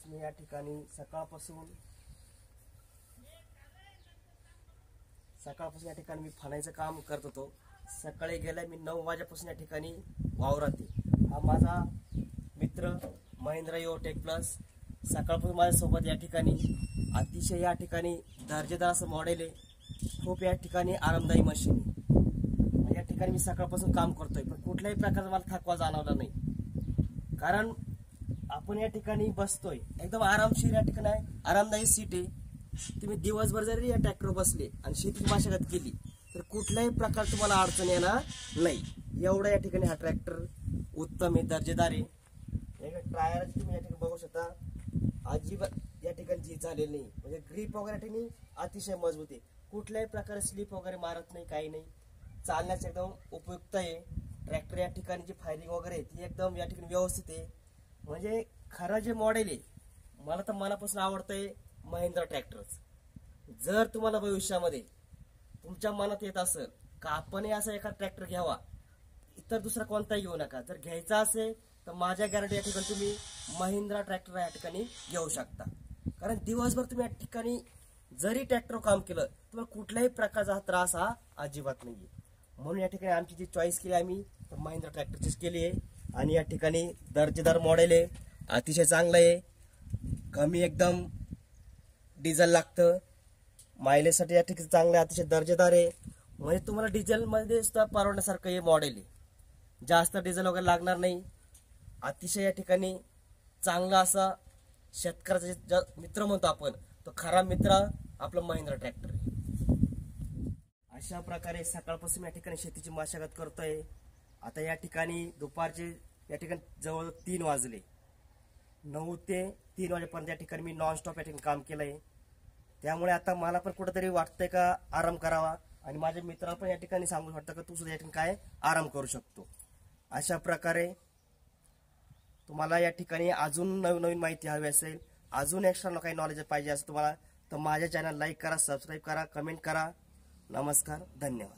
मी या ठिकाणी सकाळपासून या ठिकाणी मी फणायचं काम करत होतो। सकाळी गेल्या मी 9 वाजेपासून या ठिकाणी वावरात आहे। हा माझा मित्र महिंद्रा यो टेक प्लस सकाळपासून माझ्यासोबत या ठिकाणी अतिशय या ठिकाणी दर्जेदार असं मॉडेल आहे। खूप या ठिकाणी आरामदायी मशीन आहे। या ठिकाणी मी सकाळपासून काम करतोय पण कुठल्याही प्रकारचा मला थकवा जाणवला नाही, कारण आपण या ठिकाणी बसतोय एकदम आरामशीर। या ठिकाणी आरामदायी सीट आहे। तुम्ही दिवसभर जरी या ट्रॅक्टर बसले आणि शेतीची मशागत केली तर कुठल्याही प्रकार तुम्हाला अडचण येणार नाही। एवढा या ठिकाणी हा ट्रॅक्टर उत्तम आहे, दर्जेदार आहे। टायर तुम्ही या ठिकाणी बघू शकता, अजिबात या ठिकाणी जी झालेली नाही, म्हणजे ग्रीप वगैरे या ठिकाणी अतिशय मजबूत आहे। कुठल्याही प्रकारे स्लिप वगैरे मारत नाही, काही नाही। चालण्यास एकदम उपयुक्त आहे। ट्रॅक्टर या ठिकाणी जी फायरिंग वगैरे आहे ती एकदम या ठिकाणी व्यवस्थित आहे। म्हणजे खरं जे मॉडेल आहे मला तर मनापासून आवडतंय महिंद्रा ट्रॅक्टर्स। जर तुम्हाला भविष्यामध्ये तुमच्या मनात येत असेल का आपण असा एखादा ट्रॅक्टर घ्यावा, इतर दुसरा कोणताही घेऊ नका। जर घ्यायचा असेल तर माझ्या गॅरंटी या ठिकाणी तुम्ही महिंद्रा ट्रॅक्टर या ठिकाणी घेऊ शकता, कारण दिवसभर तुम्ही या ठिकाणी जरी ट्रॅक्टर काम केलं तुम्हाला कुठल्याही प्रकारचा त्रास हा अजिबात नाहीये। म्हणून या ठिकाणी आमची जी चॉईस केली आम्ही तर महिंद्रा ट्रॅक्टरचीच केली आहे। आणि या ठिकाणी दर्जेदार मॉडेल आहे, अतिशय चांगलं आहे, कमी एकदम डिझेल लागतं, मायलेजसाठी या ठिकाणी चांगलं आहे, अतिशय दर्जेदार आहे। म्हणजे तुम्हाला डिझेलमध्ये सुद्धा परवडण्यासारखं हे मॉडेल आहे। जास्त डिझेल वगैरे लागणार नाही। अतिशय या ठिकाणी चांगला असा शेतकऱ्याचा मित्र म्हणतो आपण, तो खरा मित्र आपला महिंद्रा ट्रॅक्टर आहे। अशा प्रकारे सकाळपासून या ठिकाणी शेतीची मशागत करतोय। आता या ठिकाणी दुपारचे या ठिकाणी जवळ 3 वाजले, 9 ते 3 वाजेपर्यंत या ठिकाणी मी नॉनस्टॉप या ठिकाणी काम केलंय। त्यामुळे आता मला पण कुठेतरी वाटतंय का आराम करावा, आणि माझ्या मित्राला पण या ठिकाणी सांगू वाटतं का तू सुद्धा या ठिकाणी काय आराम करू शकतो। अशा प्रकारे तुम्हाला या ठिकाणी अजून नवीन माहिती हवी असेल, अजून एक्स्ट्रा काही नॉलेज पाहिजे असेल तुम्हाला, तर माझ्या चॅनल लाईक करा, सबस्क्राईब करा, कमेंट करा। नमस्कार, धन्यवाद।